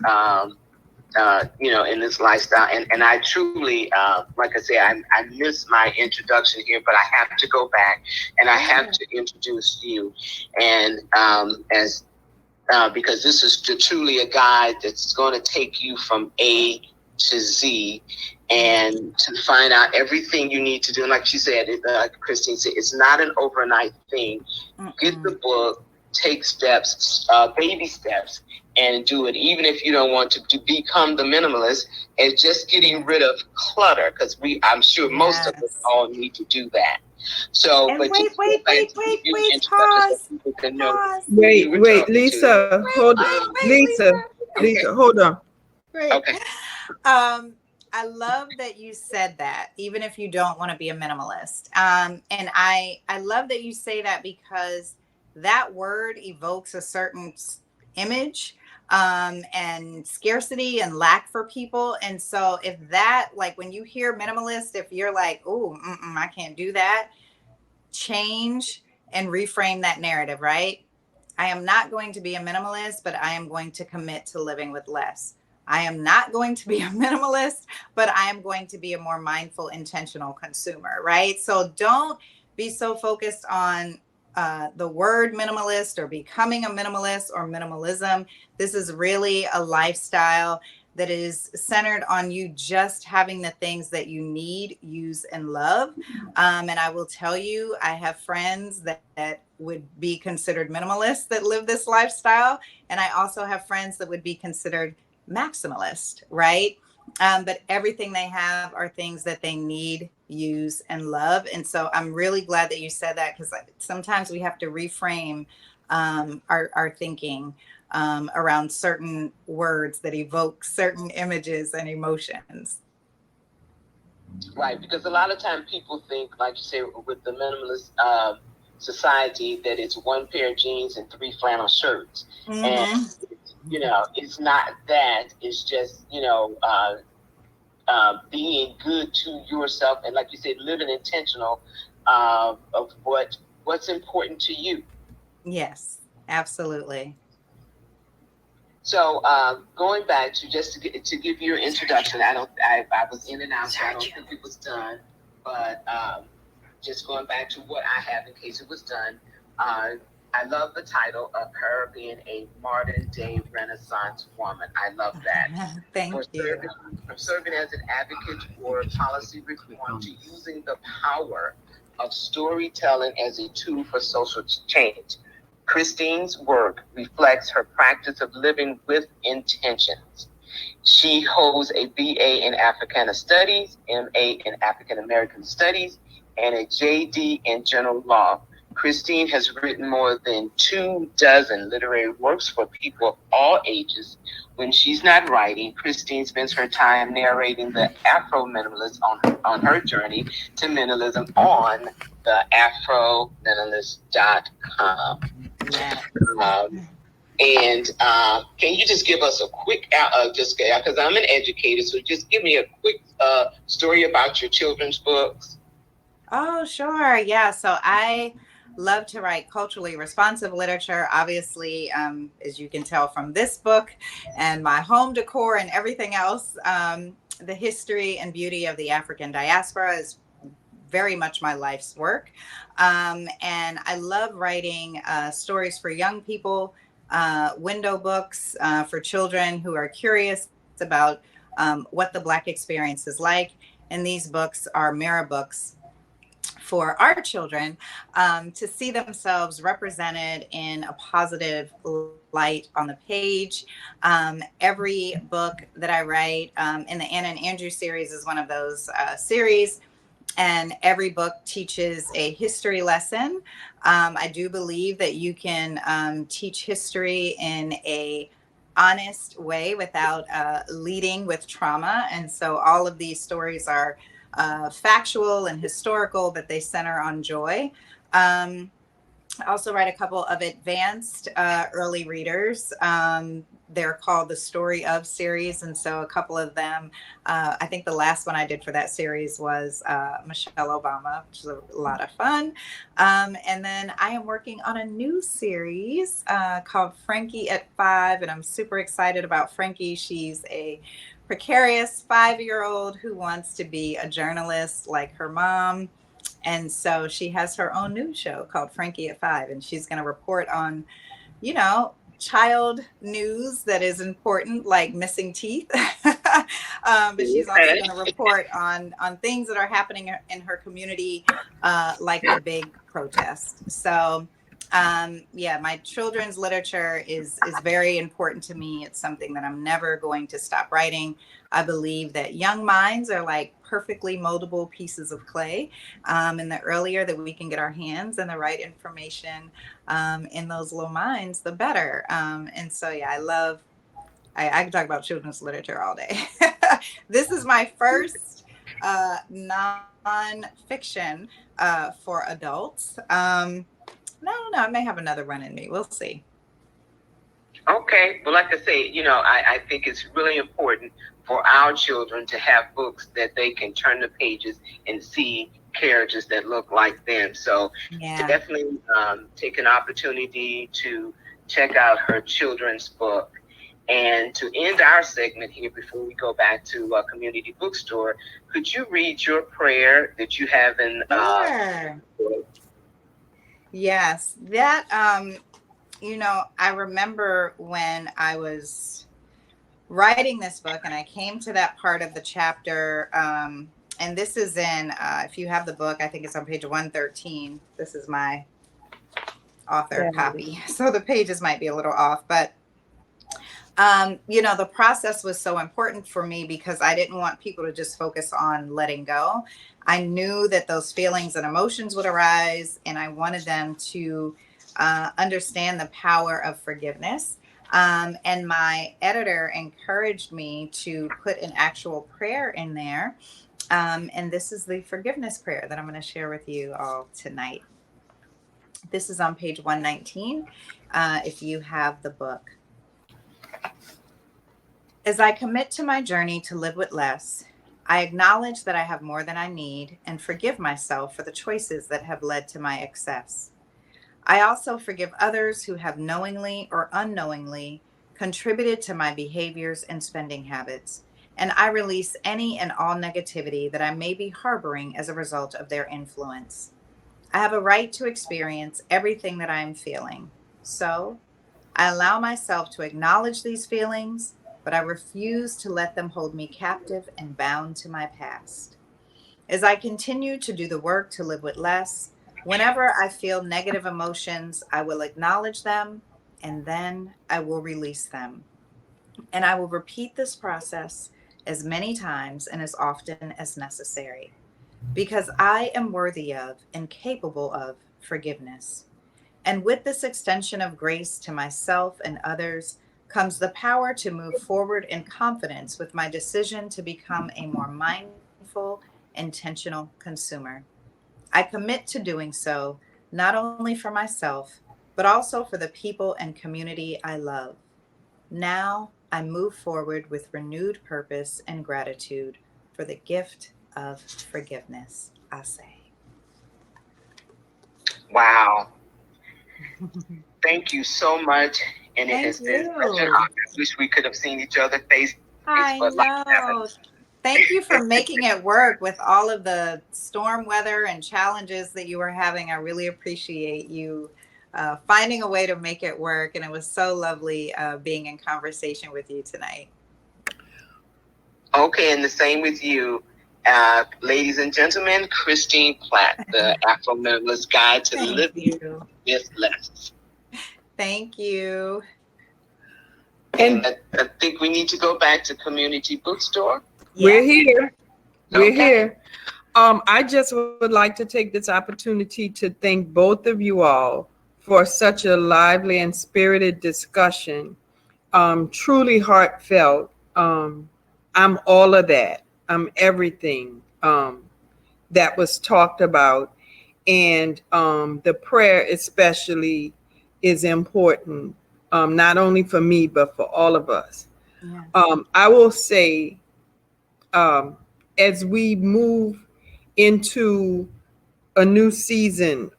in this lifestyle. And I truly, like I say, I missed my introduction here, but I have to go back and I have to introduce you. And because this is truly a guide that's going to take you from A to Z and to find out everything you need to do. And like she said, Christine said, it's not an overnight thing. Get the book, take steps, baby steps, and do it. Even if you don't want to become the minimalist, and just getting rid of clutter, because I'm sure most of us all need to do that. So, And but wait, pause. Wait, Lisa, hold on. Lisa, hold on. Great. Okay. I love that you said that, even if you don't want to be a minimalist. And I love that you say that, because that word evokes a certain image and scarcity and lack for people. And so if that, like when you hear minimalist, if you're like, oh, I can't do that, change and reframe that narrative, right? I am not going to be a minimalist, but I am going to commit to living with less. I am not going to be a minimalist, but I am going to be a more mindful, intentional consumer, right? So don't be so focused on the word minimalist or becoming a minimalist or minimalism. This is really a lifestyle that is centered on you just having the things that you need, use, and love. And I will tell you, I have friends that would be considered minimalists that live this lifestyle. And I also have friends that would be considered maximalist, right? But everything they have are things that they need, use, and love. And so I'm really glad that you said that, because sometimes we have to reframe our thinking around certain words that evoke certain images and emotions. Right, because a lot of times people think, like you say, with the minimalist society, that it's one pair of jeans and 3 flannel shirts. Mm-hmm. And, it's not that. It's just, being good to yourself. And like you said, living intentional of what's important to you. Yes, absolutely. So going back to to give you an introduction, I was in and out, so I don't think it was done. But just going back to what I have in case it was done. I love the title of her being a modern day Renaissance woman. I love that. Thank you. From serving as an advocate for policy reform to using the power of storytelling as a tool for social change. Christine's work reflects her practice of living with intentions. She holds a BA in Africana Studies, MA in African American Studies, and a JD in General Law. Christine has written more than 24 literary works for people of all ages. When she's not writing, Christine spends her time narrating the Afrominimalist on her journey to minimalism on the Afrominimalist.com. Yes. And can you just give us a quick, just because I'm an educator, so just give me a quick story about your children's books. Oh, sure. Yeah. So I love to write culturally responsive literature. Obviously, as you can tell from this book and my home decor and everything else, the history and beauty of the African diaspora is very much my life's work. And I love writing stories for young people, window books for children who are curious about what the Black experience is like. And these books are mirror books for our children to see themselves represented in a positive light on the page. Every book that I write in the Anna and Andrew series is one of those series. And every book teaches a history lesson. I do believe that you can teach history in a honest way without leading with trauma. And so all of these stories are factual and historical, but they center on joy. I also write a couple of advanced early readers. They're called the Story of series. And so a couple of them, I think the last one I did for that series was Michelle Obama, which is a lot of fun. And then I am working on a new series called Frankie at 5. And I'm super excited about Frankie. She's a precarious 5-year-old who wants to be a journalist like her mom. And so she has her own news show called Frankie at 5. And she's going to report on, child news that is important, like missing teeth. But she's also going to report on things that are happening in her community, like the big protest. So my children's literature is very important to me. It's something that I'm never going to stop writing. I believe that young minds are like perfectly moldable pieces of clay. And the earlier that we can get our hands and the right information in those little minds, the better. And so, I can talk about children's literature all day. This is my first non-fiction for adults. No, I may have another run in me. We'll see. Okay. Well, like I say, I think it's really important for our children to have books that they can turn the pages and see characters that look like them. So definitely take an opportunity to check out her children's book. And to end our segment here before we go back to Community Bookstore, could you read your prayer that you have in Sure. Yes, that, I remember when I was writing this book and I came to that part of the chapter, and this is in, if you have the book, I think it's on page 113. This is my author copy. So the pages might be a little off, but, the process was so important for me because I didn't want people to just focus on letting go. I knew that those feelings and emotions would arise, and I wanted them to understand the power of forgiveness. And my editor encouraged me to put an actual prayer in there. And this is the forgiveness prayer that I'm going to share with you all tonight. This is on page 119, if you have the book. As I commit to my journey to live with less, I acknowledge that I have more than I need and forgive myself for the choices that have led to my excess. I also forgive others who have knowingly or unknowingly contributed to my behaviors and spending habits, and I release any and all negativity that I may be harboring as a result of their influence. I have a right to experience everything that I am feeling. So I allow myself to acknowledge these feelings, but I refuse to let them hold me captive and bound to my past. As I continue to do the work to live with less, whenever I feel negative emotions, I will acknowledge them and then I will release them. And I will repeat this process as many times and as often as necessary because I am worthy of and capable of forgiveness. And with this extension of grace to myself and others comes the power to move forward in confidence with my decision to become a more mindful, intentional consumer. I commit to doing so not only for myself, but also for the people and community I love. Now I move forward with renewed purpose and gratitude for the gift of forgiveness. I say. Wow. Thank you so much. And it Thank has been such an you. honor. I wish we could have seen each other face to face, I but life know. happens. Thank you for making it work with all of the storm weather and challenges that you were having. I really appreciate you finding a way to make it work. And it was so lovely being in conversation with you tonight. Okay, and the same with you. Ladies and gentlemen, Christine Platt, the Afrominimalist Guide to Thank Living you. with Less. Thank you. And I think we need to go back to Community Bookstore. We're here. We're Okay. here. I just would like to take this opportunity to thank both of you all for such a lively and spirited discussion. Truly heartfelt. I'm all of that. I'm everything that was talked about. And the prayer especially is important, not only for me, but for all of us. Yeah. I will say, as we move into a new season,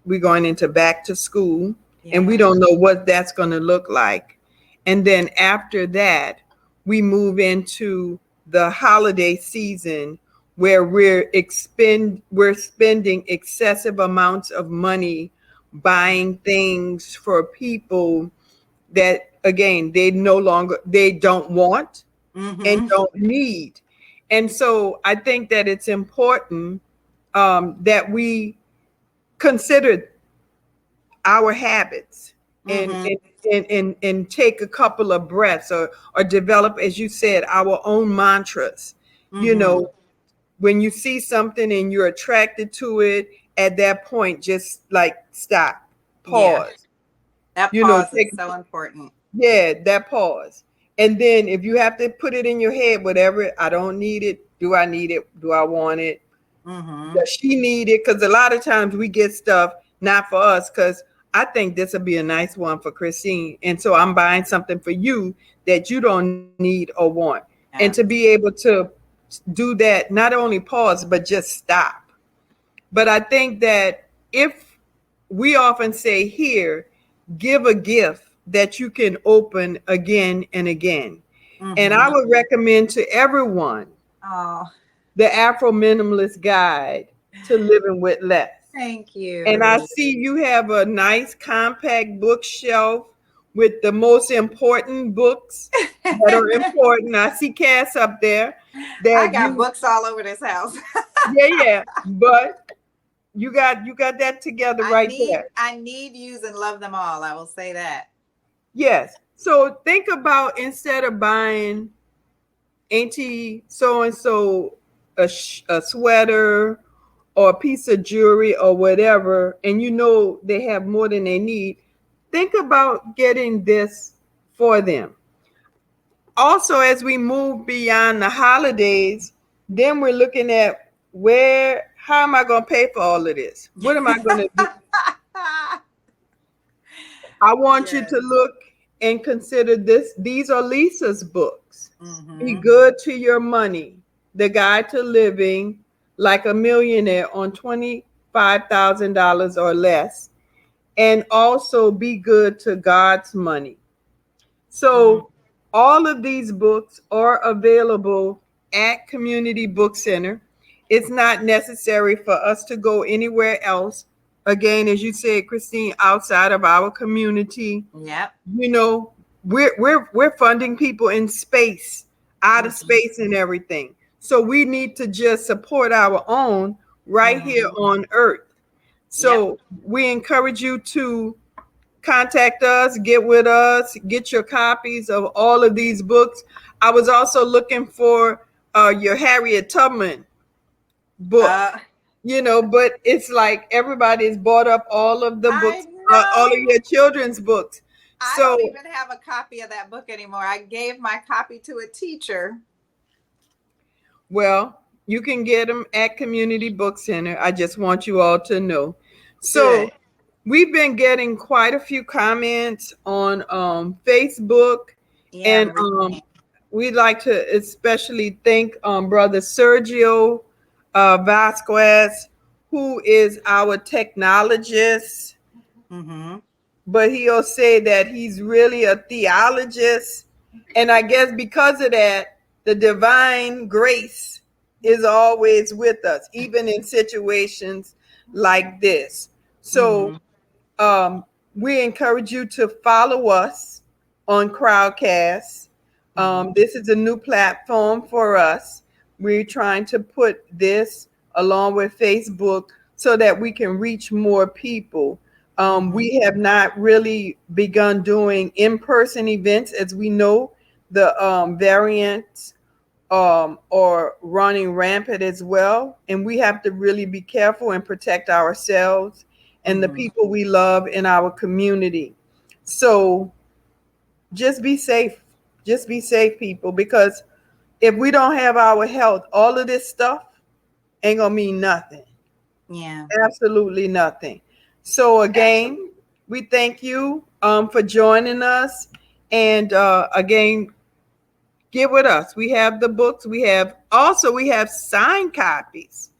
we're going into back to school, and we don't know what that's going to look like. And then after that, we move into the holiday season where we're spending excessive amounts of money buying things for people that, again, they don't want and don't need. And so I think that it's important that we consider our habits and take a couple of breaths or develop, as you said, our own mantras. You know, when you see something and you're attracted to it, at that point, just like stop, pause. That You know, pause is so important. yeah, that pause. And then if you have to put it in your head, whatever, I don't need it. Do I need it? Do I want it? Does she need it? Because a lot of times we get stuff not for us because I think this will be a nice one for Christine. And so I'm buying something for you that you don't need or want. Yeah. And to be able to do that, not only pause, but just stop. But I think that if we often say here, give a gift that you can open again and again. And I would recommend to everyone the Afro Minimalist Guide to Living with Less. Thank you. And I see you have a nice compact bookshelf with the most important books that are important. I see Cass up there. I got books all over this house. Yeah. But you got that together there. I need, use, and love them all. I will say that. Yes. So think about, instead of buying Auntie so-and-so a sweater or a piece of jewelry or whatever, and you know they have more than they need, think about getting this for them. Also, as we move beyond the holidays, then we're looking at how am I going to pay for all of this? What am I going to do? I want you to look and consider this. These are Lisa's books. Be good to your money. The Guide to Living Like a Millionaire on $25,000 or less. And also Be Good to God's Money. So All of these books are available at Community Book Center. It's not necessary for us to go anywhere else. Again, as you said, Christine, outside of our community, Yep. you know, we're funding people in space, out of Mhm. space and everything. So we need to just support our own right here Mhm. on Earth. So we encourage you to contact us, get with us, get your copies of all of these books. I was also looking for your Harriet Tubman book, Uh, but it's like everybody's bought up all of the I books, all of know. your children's books. I So, don't even have a copy of that book anymore. I gave my copy to a teacher. well, you can get them at Community Book Center. I just want you all to know. So, Good. we've been getting quite a few comments on Facebook, Yeah, and I'm reading. we'd like to especially thank Brother Sergio Vasquez, who is our technologist, Mm-hmm. but he'll say that he's really a theologist. And I guess because of that, the divine grace is always with us, even in situations like this. So Mm-hmm. we encourage you to follow us on Crowdcast. Mm-hmm. This is a new platform for us. We're trying to put this along with Facebook so that we can reach more people. We have not really begun doing in-person events, as we know the variants are running rampant as well. And we have to really be careful and protect ourselves and the Mm-hmm. people we love in our community. So just be safe. Just be safe, people, because if we don't have our health, all of this stuff ain't gonna mean nothing. Yeah. Absolutely nothing. So again, we thank you for joining us. And again, get with us. We have the books. We have signed copies.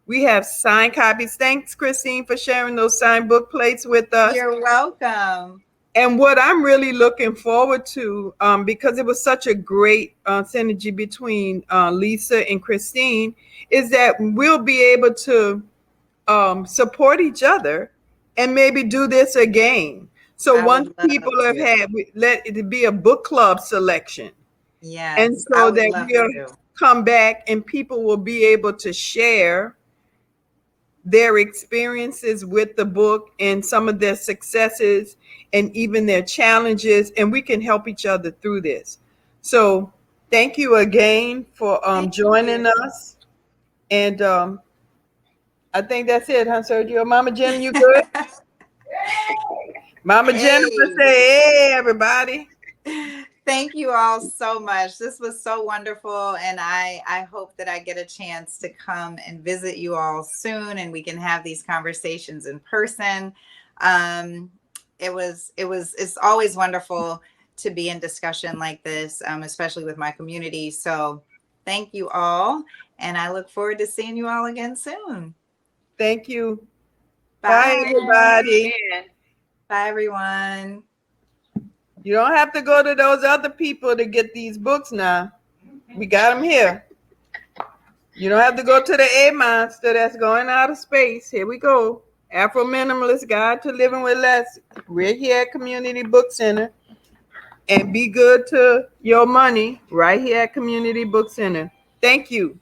We have signed copies. Thanks, Christine, for sharing those signed book plates with us. You're welcome. And what I'm really looking forward to, because it was such a great synergy between Lisa and Christine, is that we'll be able to support each other and maybe do this again. So I once would love people have to. let it be a book club selection. And Yes, I so would that love we'll to. come back and people will be able to share their experiences with the book and some of their successes and even their challenges, and we can help each other through this. So thank you again for Thank joining you. us. And I think that's it, huh, Sergio? Mama Jenna, you good? Mama Jennifer Hey. say, hey, everybody. Thank you all so much. This was so wonderful. And I hope that I get a chance to come and visit you all soon and we can have these conversations in person. It's always wonderful to be in discussion like this, especially with my community. So thank you all. And I look forward to seeing you all again soon. Thank you. Bye, Bye. everybody. Bye, everyone. You don't have to go to those other people to get these books now. We got them here. You don't have to go to the A monster that's going out of space. Here we go. Afrominimalist Guide to Living with Less. We're here at Community Book Center. And be good to your money right here at Community Book Center. Thank you.